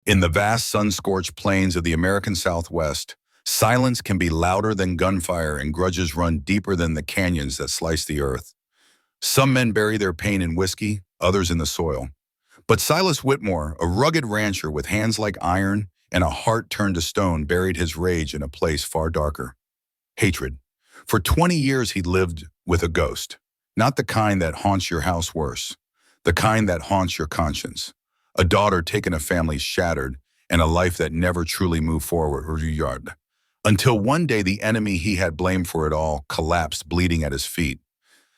In the vast sun-scorched plains of the American Southwest, silence can be louder than gunfire and grudges run deeper than the canyons that slice the earth. Some men bury their pain in whiskey, others in the soil. But Silas Whitmore, a rugged rancher with hands like iron and a heart turned to stone, buried his rage in a place far darker. Hatred. For 20 years he lived with a ghost. Not the kind that haunts your house worse. The kind that haunts your conscience. A daughter taken, a family shattered, and a life that never truly moved forward or yard. Until one day the enemy he had blamed for it all collapsed bleeding at his feet.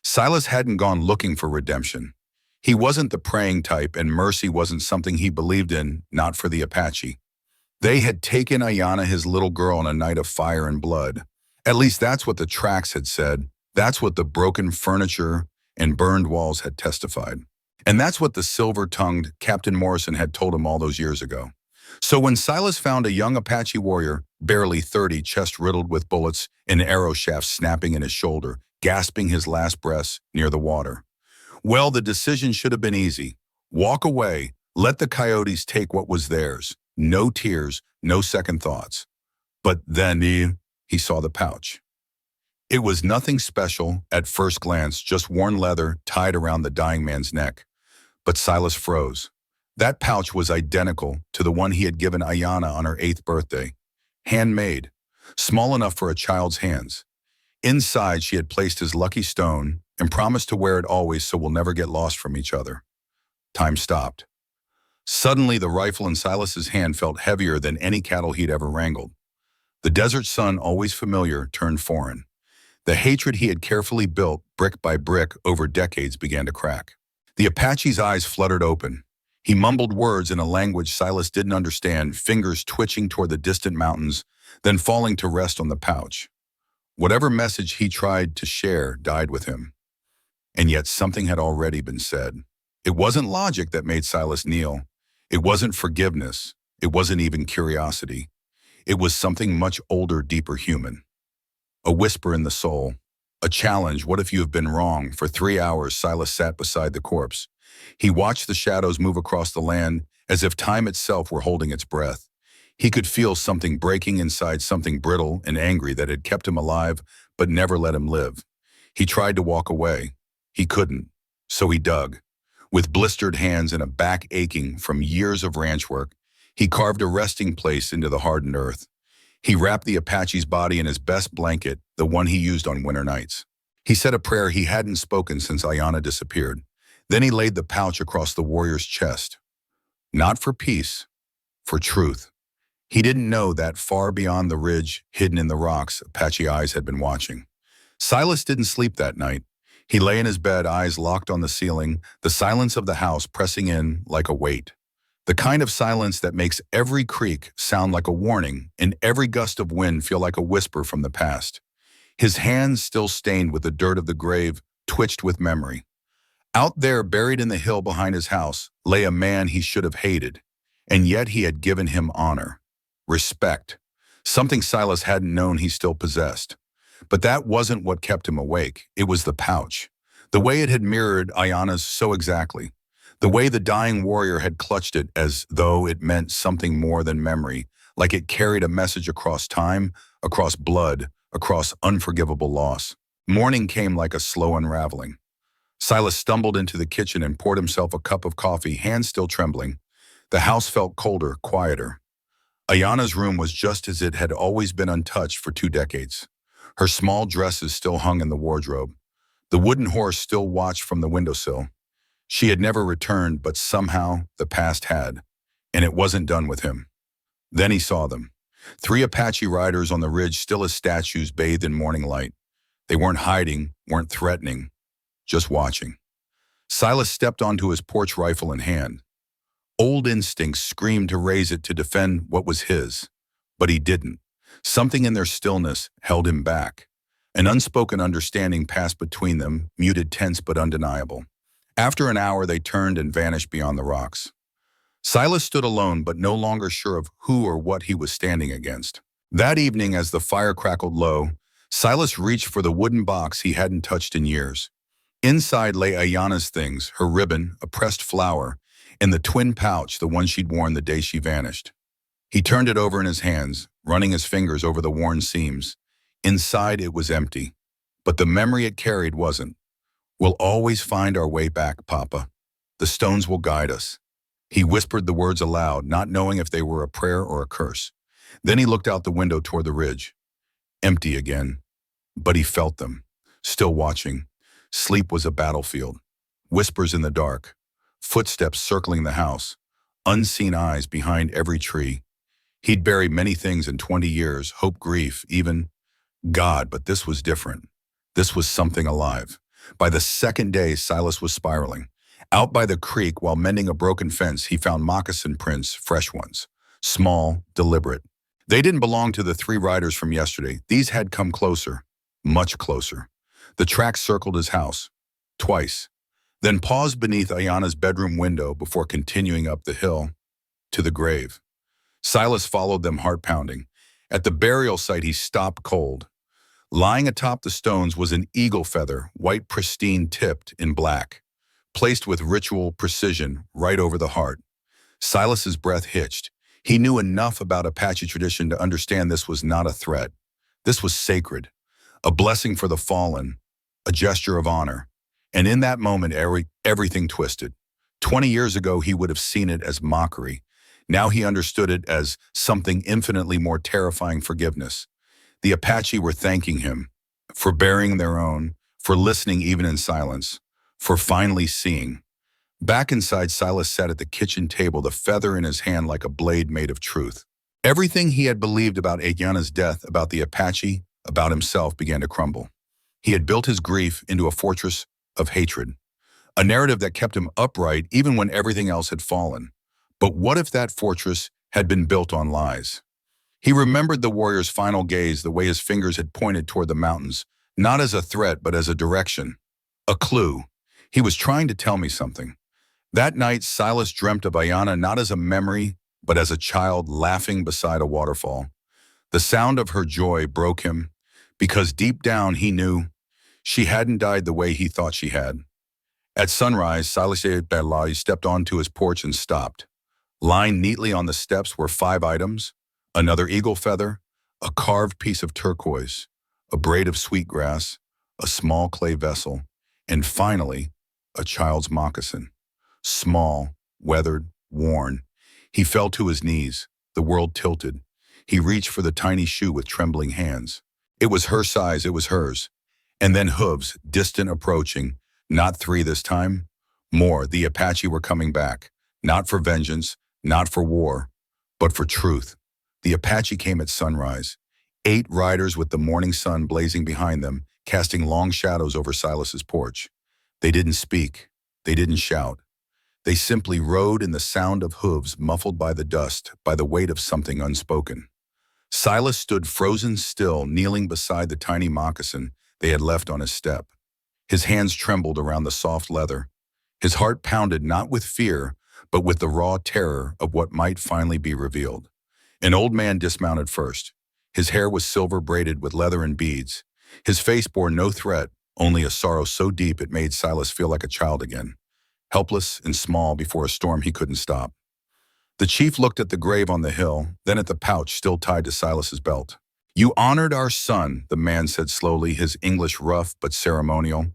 Silas hadn't gone looking for redemption. He wasn't the praying type, and mercy wasn't something he believed in, not for the Apache. They had taken Ayanna, his little girl, on a night of fire and blood. At least that's what the tracks had said. That's what the broken furniture and burned walls had testified. And that's what the silver-tongued Captain Morrison had told him all those years ago. So when Silas found a young Apache warrior, barely 30, chest riddled with bullets, an arrow shaft snapping in his shoulder, gasping his last breaths near the water, well, the decision should have been easy. Walk away, let the coyotes take what was theirs. No tears, no second thoughts. But then he saw the pouch. It was nothing special at first glance, just worn leather tied around the dying man's neck. But Silas froze. That pouch was identical to the one he had given Ayanna on her 8th birthday. Handmade, small enough for a child's hands. Inside, she had placed his lucky stone and promised to wear it always so we'll never get lost from each other. Time stopped. Suddenly, the rifle in Silas's hand felt heavier than any cattle he'd ever wrangled. The desert sun, always familiar, turned foreign. The hatred he had carefully built, brick by brick, over decades began to crack. The Apache's eyes fluttered open. He mumbled words in a language Silas didn't understand, fingers twitching toward the distant mountains, then falling to rest on the pouch. Whatever message he tried to share died with him. And yet something had already been said. It wasn't logic that made Silas kneel. It wasn't forgiveness. It wasn't even curiosity. It was something much older, deeper human. A whisper in the soul. A challenge. What if you have been wrong? For 3 hours, Silas sat beside the corpse. He watched the shadows move across the land as if time itself were holding its breath. He could feel something breaking inside, something brittle and angry that had kept him alive but never let him live. He tried to walk away. He couldn't. So he dug. With blistered hands and a back aching from years of ranch work, he carved a resting place into the hardened earth. He wrapped the Apache's body in his best blanket, the one he used on winter nights. He said a prayer he hadn't spoken since Ayanna disappeared. Then he laid the pouch across the warrior's chest. Not for peace, for truth. He didn't know that far beyond the ridge, hidden in the rocks, Apache eyes had been watching. Silas didn't sleep that night. He lay in his bed, eyes locked on the ceiling, the silence of the house pressing in like a weight. The kind of silence that makes every creak sound like a warning and every gust of wind feel like a whisper from the past. His hands, still stained with the dirt of the grave, twitched with memory. Out there, buried in the hill behind his house, lay a man he should have hated, and yet he had given him honor, respect, something Silas hadn't known he still possessed. But that wasn't what kept him awake. It was the pouch. The way it had mirrored Ayanna's so exactly. The way the dying warrior had clutched it as though it meant something more than memory, like it carried a message across time, across blood, across unforgivable loss. Morning came like a slow unraveling. Silas stumbled into the kitchen and poured himself a cup of coffee, hands still trembling. The house felt colder, quieter. Ayanna's room was just as it had always been, untouched for 2 decades. Her small dresses still hung in the wardrobe. The wooden horse still watched from the windowsill. She had never returned, but somehow the past had, and it wasn't done with him. Then he saw them. 3 Apache riders on the ridge, still as statues bathed in morning light. They weren't hiding, weren't threatening, just watching. Silas stepped onto his porch, rifle in hand. Old instincts screamed to raise it to defend what was his, but he didn't. Something in their stillness held him back. An unspoken understanding passed between them, muted, tense, but undeniable. After an hour, they turned and vanished beyond the rocks. Silas stood alone, but no longer sure of who or what he was standing against. That evening, as the fire crackled low, Silas reached for the wooden box he hadn't touched in years. Inside lay Ayanna's things, her ribbon, a pressed flower, and the twin pouch, the one she'd worn the day she vanished. He turned it over in his hands, running his fingers over the worn seams. Inside, it was empty, but the memory it carried wasn't. "We'll always find our way back, Papa. The stones will guide us." He whispered the words aloud, not knowing if they were a prayer or a curse. Then he looked out the window toward the ridge. Empty again. But he felt them, still watching. Sleep was a battlefield. Whispers in the dark. Footsteps circling the house. Unseen eyes behind every tree. He'd buried many things in 20 years, hope, grief, even God, but this was different. This was something alive. By the second day, Silas was spiraling. Out by the creek, while mending a broken fence, he found moccasin prints, fresh ones. Small, deliberate. They didn't belong to the three riders from yesterday. These had come closer, much closer. The tracks circled his house, twice, then paused beneath Ayana's bedroom window before continuing up the hill to the grave. Silas followed them, heart-pounding. At the burial site, he stopped cold. Lying atop the stones was an eagle feather, white pristine tipped in black, placed with ritual precision right over the heart. Silas's breath hitched. He knew enough about Apache tradition to understand this was not a threat. This was sacred, a blessing for the fallen, a gesture of honor. And in that moment, everything twisted. 20 years ago, he would have seen it as mockery. Now he understood it as something infinitely more terrifying: forgiveness. The Apache were thanking him for bearing their own, for listening even in silence, for finally seeing. Back inside, Silas sat at the kitchen table, the feather in his hand like a blade made of truth. Everything he had believed about Ayana's death, about the Apache, about himself, began to crumble. He had built his grief into a fortress of hatred, a narrative that kept him upright even when everything else had fallen. But what if that fortress had been built on lies? He remembered the warrior's final gaze, the way his fingers had pointed toward the mountains, not as a threat, but as a direction, a clue. He was trying to tell me something. That night, Silas dreamt of Ayana not as a memory, but as a child laughing beside a waterfall. The sound of her joy broke him, because deep down he knew she hadn't died the way he thought she had. At sunrise, Silas stepped onto his porch and stopped. Lying neatly on the steps were 5 items: another eagle feather, a carved piece of turquoise, a braid of sweetgrass, a small clay vessel, and finally, a child's moccasin. Small, weathered, worn. He fell to his knees. The world tilted. He reached for the tiny shoe with trembling hands. It was her size, it was hers. And then hooves, distant, approaching. Not 3 this time. More. The Apache were coming back. Not for vengeance, not for war, but for truth. The Apache came at sunrise. 8 riders with the morning sun blazing behind them, casting long shadows over Silas's porch. They didn't speak. They didn't shout. They simply rode in the sound of hooves muffled by the dust, by the weight of something unspoken. Silas stood frozen still, kneeling beside the tiny moccasin they had left on his step. His hands trembled around the soft leather. His heart pounded not with fear, but with the raw terror of what might finally be revealed. An old man dismounted first. His hair was silver braided with leather and beads. His face bore no threat, only a sorrow so deep it made Silas feel like a child again, helpless and small before a storm he couldn't stop. The chief looked at the grave on the hill, then at the pouch still tied to Silas's belt. "You honored our son," the man said slowly, his English rough but ceremonial.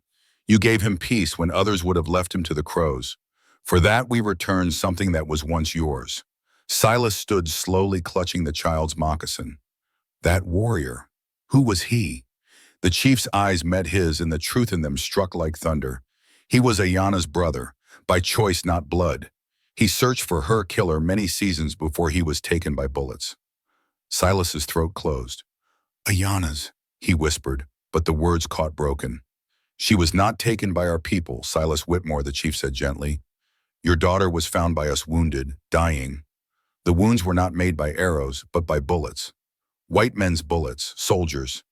"You gave him peace when others would have left him to the crows. For that we returned something that was once yours." Silas stood slowly, clutching the child's moccasin. That warrior, who was he? The chief's eyes met his, and the truth in them struck like thunder. He was Ayana's brother, by choice, not blood. He searched for her killer many seasons before he was taken by bullets. Silas's throat closed. "Ayana's," he whispered, but the words caught broken. "She was not taken by our people, Silas Whitmore," the chief said gently. "Your daughter was found by us wounded, dying. The wounds were not made by arrows, but by bullets. White men's bullets, soldiers.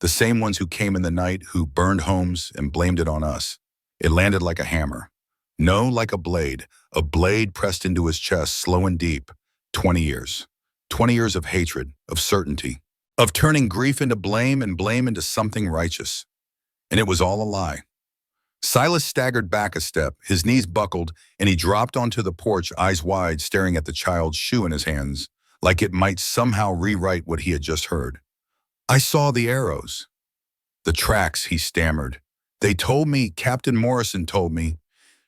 The same ones who came in the night, who burned homes and blamed it on us. It landed like a hammer. No, like a blade pressed into his chest, slow and deep. 20 years. 20 years of hatred, of certainty, of turning grief into blame and blame into something righteous. And it was all a lie." Silas staggered back a step, his knees buckled, and he dropped onto the porch, eyes wide, staring at the child's shoe in his hands, like it might somehow rewrite what he had just heard. I saw the arrows. The tracks, he stammered. They told me, Captain Morrison told me.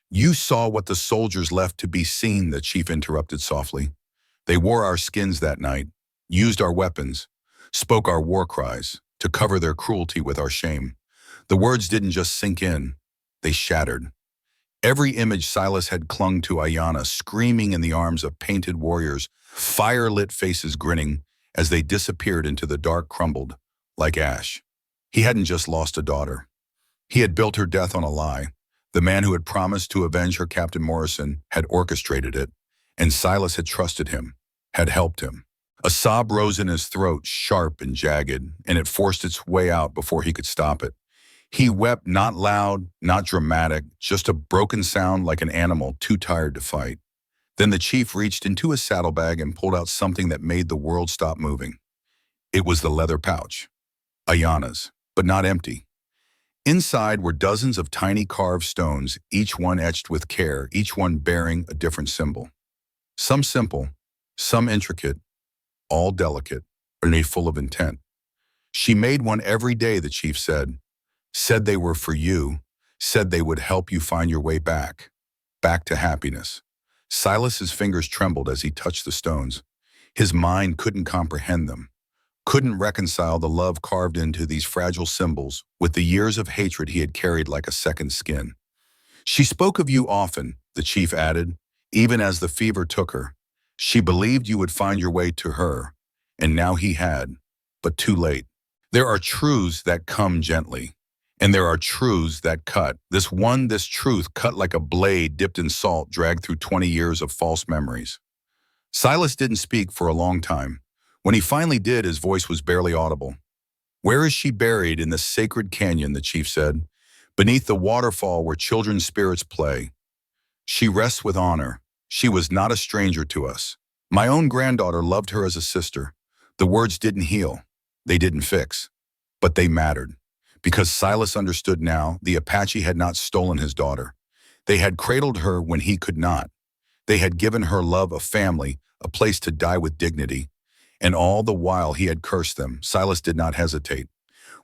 You saw what the soldiers left to be seen, the chief interrupted softly. They wore our skins that night, used our weapons, spoke our war cries to cover their cruelty with our shame. The words didn't just sink in, they shattered. Every image Silas had clung to Ayanna, screaming in the arms of painted warriors, fire-lit faces grinning as they disappeared into the dark, crumbled like ash. He hadn't just lost a daughter. He had built her death on a lie. The man who had promised to avenge her, Captain Morrison, had orchestrated it, and Silas had trusted him, had helped him. A sob rose in his throat, sharp and jagged, and it forced its way out before he could stop it. He wept, not loud, not dramatic, just a broken sound like an animal too tired to fight. Then the chief reached into his saddlebag and pulled out something that made the world stop moving. It was the leather pouch, Ayanna's, but not empty. Inside were dozens of tiny carved stones, each one etched with care, each one bearing a different symbol. Some simple, some intricate, all delicate, and full of intent. She made one every day, the chief said. Said they were for you, said they would help you find your way back to happiness. Silas's fingers trembled as he touched the stones. His mind couldn't comprehend them, couldn't reconcile the love carved into these fragile symbols with the years of hatred he had carried like a second skin. She spoke of you often, the chief added, even as the fever took her. She believed you would find your way to her, and now he had, but too late. There are truths that come gently, and there are truths that cut. This truth cut like a blade dipped in salt, dragged through 20 years of false memories. Silas didn't speak for a long time. When he finally did, his voice was barely audible. Where is she buried? In the sacred canyon, the chief said, beneath the waterfall where children's spirits play. She rests with honor. She was not a stranger to us. My own granddaughter loved her as a sister. The words didn't heal. They didn't fix. But they mattered. Because Silas understood now, the Apache had not stolen his daughter. They had cradled her when he could not. They had given her love, a family, a place to die with dignity. And all the while he had cursed them, Silas did not hesitate.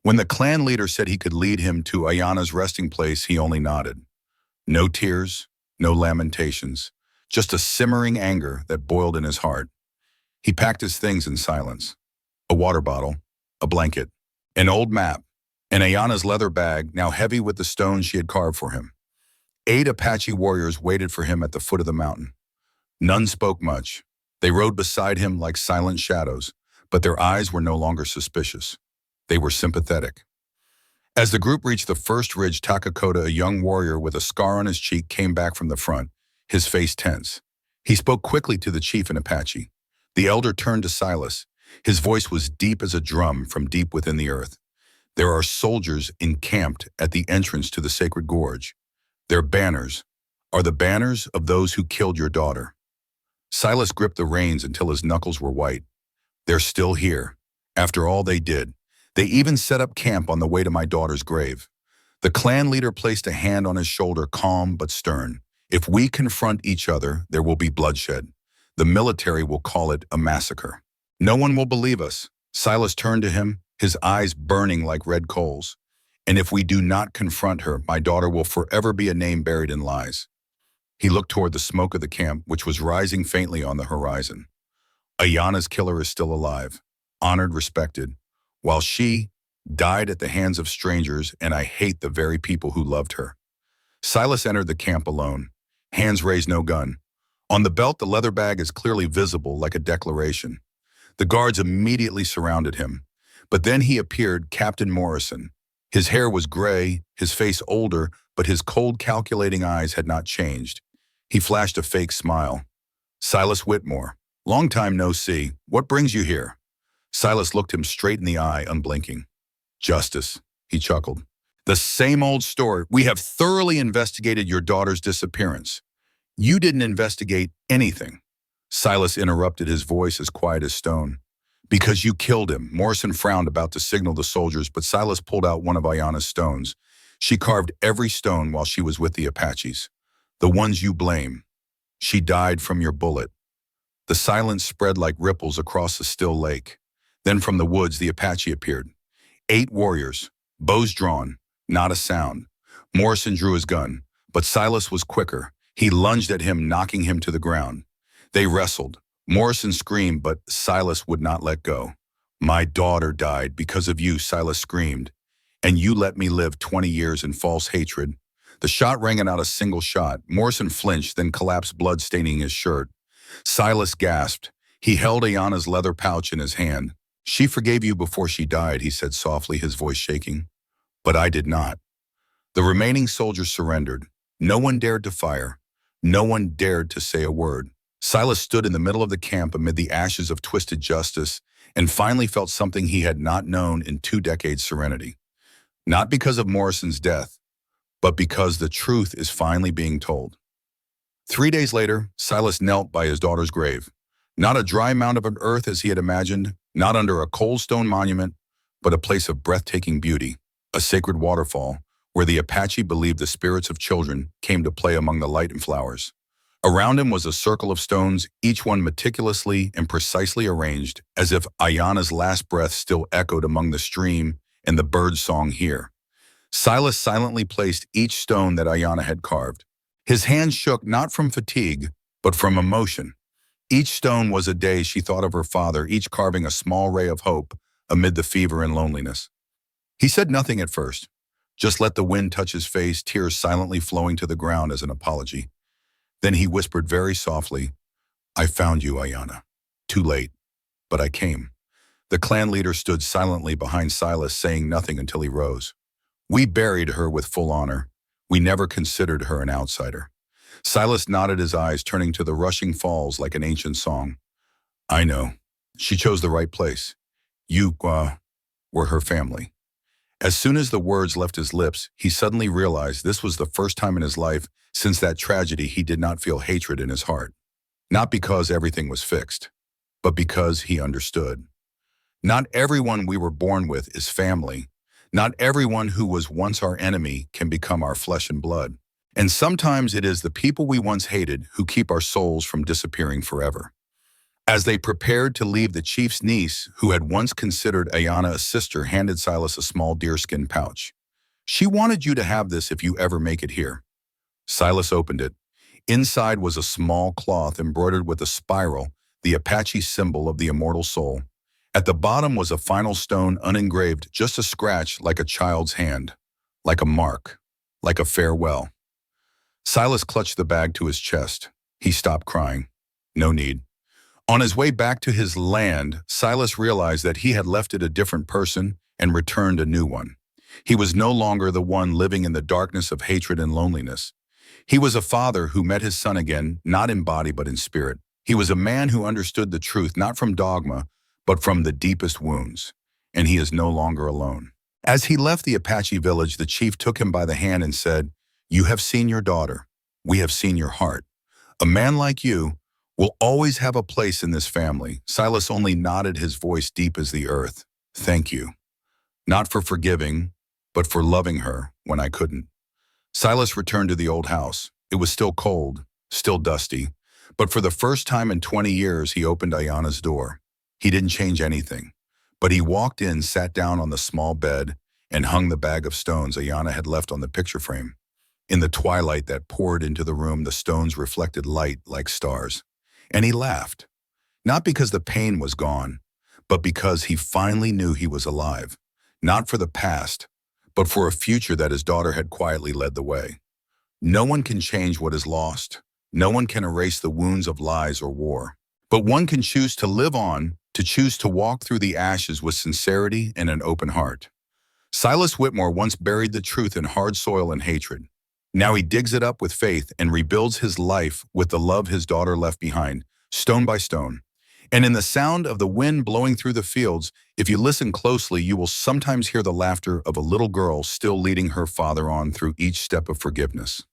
When the clan leader said he could lead him to Ayanna's resting place, he only nodded. No tears, no lamentations, just a simmering anger that boiled in his heart. He packed his things in silence. A water bottle, a blanket, an old map, and Ayanna's leather bag, now heavy with the stones she had carved for him. 8 Apache warriors waited for him at the foot of the mountain. None spoke much. They rode beside him like silent shadows, but their eyes were no longer suspicious. They were sympathetic. As the group reached the first ridge, Takakota, a young warrior with a scar on his cheek, came back from the front, his face tense. He spoke quickly to the chief in Apache. The elder turned to Silas. His voice was deep as a drum from deep within the earth. There are soldiers encamped at the entrance to the sacred gorge. Their banners are the banners of those who killed your daughter. Silas gripped the reins until his knuckles were white. They're still here. After all they did, they even set up camp on the way to my daughter's grave. The clan leader placed a hand on his shoulder, calm but stern. If we confront each other, there will be bloodshed. The military will call it a massacre. No one will believe us. Silas turned to him, his eyes burning like red coals. And if we do not confront her, my daughter will forever be a name buried in lies. He looked toward the smoke of the camp, which was rising faintly on the horizon. Ayanna's killer is still alive, honored, respected, while she died at the hands of strangers, and I hate the very people who loved her. Silas entered the camp alone, hands raised, no gun. On the belt, the leather bag is clearly visible like a declaration. The guards immediately surrounded him. But then he appeared, Captain Morrison. His hair was gray, his face older, but his cold, calculating eyes had not changed. He flashed a fake smile. Silas Whitmore, long time no see. What brings you here? Silas looked him straight in the eye, unblinking. Justice, he chuckled. The same old story. We have thoroughly investigated your daughter's disappearance. You didn't investigate anything. Silas interrupted, his voice as quiet as stone. Because you killed him. Morrison frowned, about to signal the soldiers, but Silas pulled out one of Ayanna's stones. She carved every stone while she was with the Apaches, the ones you blame. She died from your bullet. The silence spread like ripples across the still lake. Then from the woods the Apache appeared. 8 warriors, bows drawn, not a sound. Morrison drew his gun, but Silas was quicker. He lunged at him, knocking him to the ground. They wrestled. Morrison screamed, but Silas would not let go. My daughter died because of you, Silas screamed. And you let me live 20 years in false hatred. The shot rang out a single shot. Morrison flinched, then collapsed, blood staining his shirt. Silas gasped. He held Ayana's leather pouch in his hand. She forgave you before she died, he said softly, his voice shaking. But I did not. The remaining soldiers surrendered. No one dared to fire. No one dared to say a word. Silas stood in the middle of the camp amid the ashes of twisted justice and finally felt something he had not known in 2 decades' serenity. Not because of Morrison's death, but because the truth is finally being told. 3 days later, Silas knelt by his daughter's grave. Not a dry mound of earth as he had imagined, not under a cold stone monument, but a place of breathtaking beauty, a sacred waterfall where the Apache believed the spirits of children came to play among the light and flowers. Around him was a circle of stones, each one meticulously and precisely arranged, as if Ayana's last breath still echoed among the stream and the bird's song here. Silas silently placed each stone that Ayana had carved. His hands shook not from fatigue, but from emotion. Each stone was a day she thought of her father, each carving a small ray of hope amid the fever and loneliness. He said nothing at first, just let the wind touch his face, tears silently flowing to the ground as an apology. Then he whispered very softly, I found you, Ayana. Too late, but I came. The clan leader stood silently behind Silas, saying nothing until he rose. We buried her with full honor. We never considered her an outsider. Silas nodded his eyes, turning to the rushing falls like an ancient song. I know. She chose the right place. You, were her family. As soon as the words left his lips, he suddenly realized this was the first time in his life since that tragedy he did not feel hatred in his heart. Not because everything was fixed, but because he understood. Not everyone we were born with is family. Not everyone who was once our enemy can become our flesh and blood. And sometimes it is the people we once hated who keep our souls from disappearing forever. As they prepared to leave, the chief's niece, who had once considered Ayana a sister, handed Silas a small deerskin pouch. She wanted you to have this if you ever make it here. Silas opened it. Inside was a small cloth embroidered with a spiral, the Apache symbol of the immortal soul. At the bottom was a final stone unengraved, just a scratch like a child's hand, like a mark, like a farewell. Silas clutched the bag to his chest. He stopped crying. No need. On his way back to his land, Silas realized that he had left it a different person and returned a new one. He was no longer the one living in the darkness of hatred and loneliness. He was a father who met his son again, not in body but in spirit. He was a man who understood the truth not from dogma, but from the deepest wounds. And he is no longer alone. As he left the Apache village, the chief took him by the hand and said, You have seen your daughter. We have seen your heart. A man like you will always have a place in this family. Silas only nodded, his voice deep as the earth. Thank you. Not for forgiving, but for loving her when I couldn't. Silas returned to the old house. It was still cold, still dusty, but for the first time in 20 years, he opened Ayana's door. He didn't change anything, but he walked in, sat down on the small bed, and hung the bag of stones Ayana had left on the picture frame. In the twilight that poured into the room, the stones reflected light like stars. And he laughed, not because the pain was gone, but because he finally knew he was alive, not for the past, but for a future that his daughter had quietly led the way. No one can change what is lost. No one can erase the wounds of lies or war. But one can choose to live on, to choose to walk through the ashes with sincerity and an open heart. Silas Whitmore once buried the truth in hard soil and hatred. Now he digs it up with faith and rebuilds his life with the love his daughter left behind, stone by stone. And in the sound of the wind blowing through the fields, if you listen closely, you will sometimes hear the laughter of a little girl still leading her father on through each step of forgiveness.